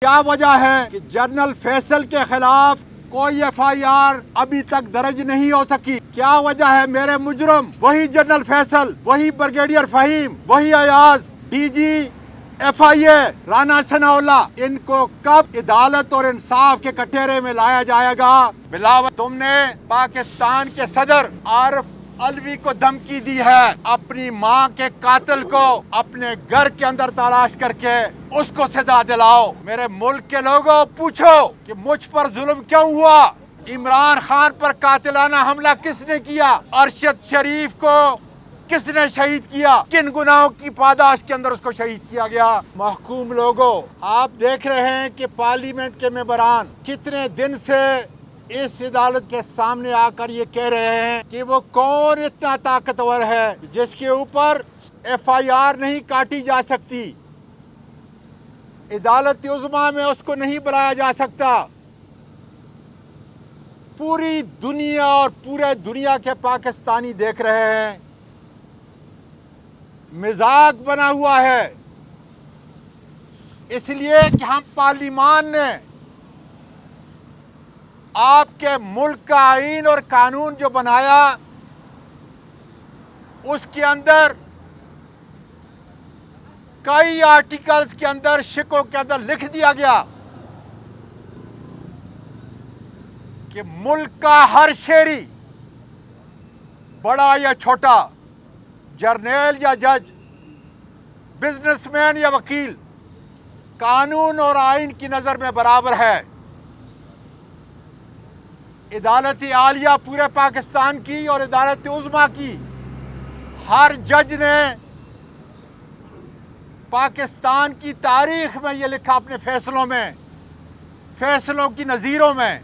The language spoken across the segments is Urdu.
کیا وجہ ہے کہ جنرل فیصل کے خلاف کوئی FIR ابھی تک درج نہیں ہو سکی؟ کیا وجہ ہے میرے مجرم وہی جنرل فیصل، وہی بریگیڈیئر فہیم، وہی ایاز، DG FIA رانا ثناء اللہ، ان کو کب عدالت اور انصاف کے کٹہرے میں لایا جائے گا؟ بلاول، تم نے پاکستان کے صدر عارف علوی کو دھمکی دی ہے اپنی ماں کے قاتل کو اپنے گھر کے اندر تلاش کر کے اس کو سزا دلاؤ۔ میرے ملک کے لوگوں پوچھو کہ مجھ پر ظلم کیوں ہوا؟ عمران خان پر قاتلانہ حملہ کس نے کیا؟ ارشد شریف کو کس نے شہید کیا؟ کن گناہوں کی پاداش کے اندر اس کو شہید کیا گیا؟ محکوم لوگوں، آپ دیکھ رہے ہیں کہ پارلیمنٹ کے ممبران کتنے دن سے اس عدالت کے سامنے آ کر یہ کہہ رہے ہیں کہ وہ کون اتنا طاقتور ہے جس کے اوپر FIR نہیں کاٹی جا سکتی، عدالت عظمیٰ میں اس کو نہیں بلایا جا سکتا۔ پوری دنیا اور پورے دنیا کے پاکستانی دیکھ رہے ہیں، مزاج بنا ہوا ہے، اس لیے کہ ہم پارلیمان نے آپ کے ملک کا آئین اور قانون جو بنایا اس کے اندر کئی آرٹیکلز کے اندر شکوں کے اندر لکھ دیا گیا کہ ملک کا ہر شہری، بڑا یا چھوٹا، جرنیل یا جج، بزنس مین یا وکیل، قانون اور آئین کی نظر میں برابر ہے۔ عدالت عالیہ پورے پاکستان کی اور عدالت عظمیٰ کی ہر جج نے پاکستان کی تاریخ میں یہ لکھا اپنے فیصلوں میں، فیصلوں کی نظیروں میں،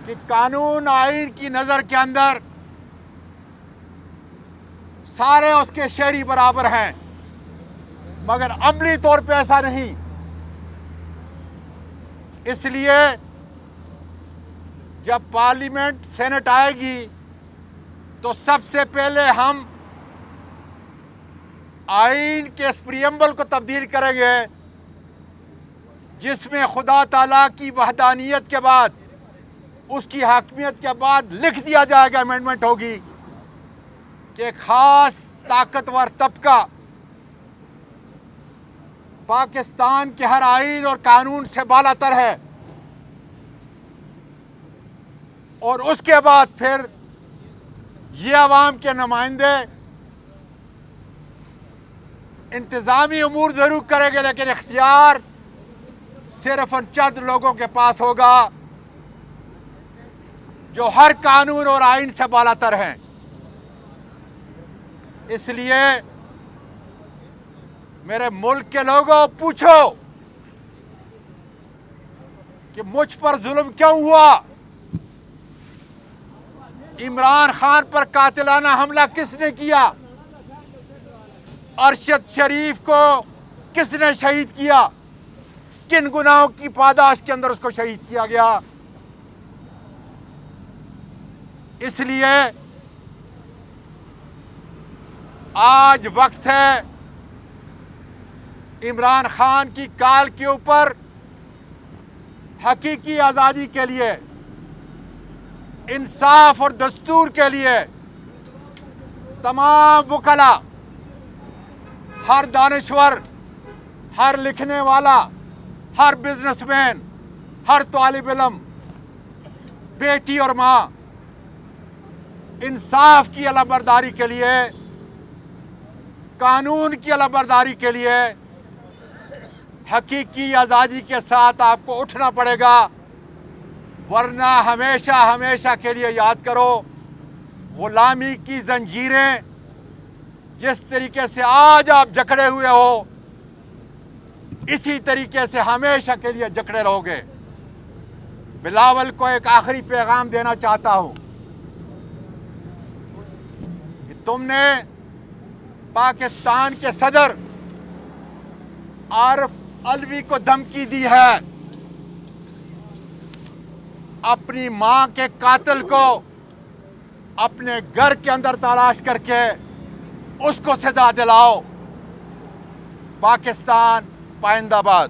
کہ قانون آئین کی نظر کے اندر سارے اس کے شہری برابر ہیں، مگر عملی طور پہ ایسا نہیں۔ اس لیے جب پارلیمنٹ سینٹ آئے گی تو سب سے پہلے ہم آئین کے اس پریمبل کو تبدیل کریں گے جس میں خدا تعالیٰ کی وحدانیت کے بعد، اس کی حاکمیت کے بعد لکھ دیا جائے گا، امینڈمنٹ ہوگی کہ ایک خاص طاقتور طبقہ پاکستان کے ہر آئین اور قانون سے بالا تر ہے، اور اس کے بعد پھر یہ عوام کے نمائندے انتظامی امور ضرور کریں گے، لیکن اختیار صرف ان چند لوگوں کے پاس ہوگا جو ہر قانون اور آئین سے بالا تر ہیں۔ اس لیے میرے ملک کے لوگوں پوچھو کہ مجھ پر ظلم کیوں ہوا؟ عمران خان پر قاتلانہ حملہ کس نے کیا؟ ارشد شریف کو کس نے شہید کیا؟ کن گناہوں کی پاداش کے اندر اس کو شہید کیا گیا؟ اس لیے آج وقت ہے عمران خان کی کال کے اوپر حقیقی آزادی کے لیے، انصاف اور دستور کے لیے تمام وکلا، ہر دانشور، ہر لکھنے والا، ہر بزنس مین، ہر طالب علم، بیٹی اور ماں، انصاف کی علمبرداری کے لیے، قانون کی علمبرداری کے لیے، حقیقی آزادی کے ساتھ آپ کو اٹھنا پڑے گا، ورنہ ہمیشہ ہمیشہ کے لیے یاد کرو، غلامی کی زنجیریں جس طریقے سے آج آپ جکڑے ہوئے ہو، اسی طریقے سے ہمیشہ کے لیے جکڑے رہو گے۔ بلاول کو ایک آخری پیغام دینا چاہتا ہوں کہ تم نے پاکستان کے صدر عارف علوی کو دھمکی دی ہے اپنی ماں کے قاتل کو اپنے گھر کے اندر تلاش کر کے اس کو سزا دلاؤ۔ پاکستان پائندہ باد۔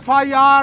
FIR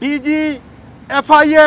DG FIA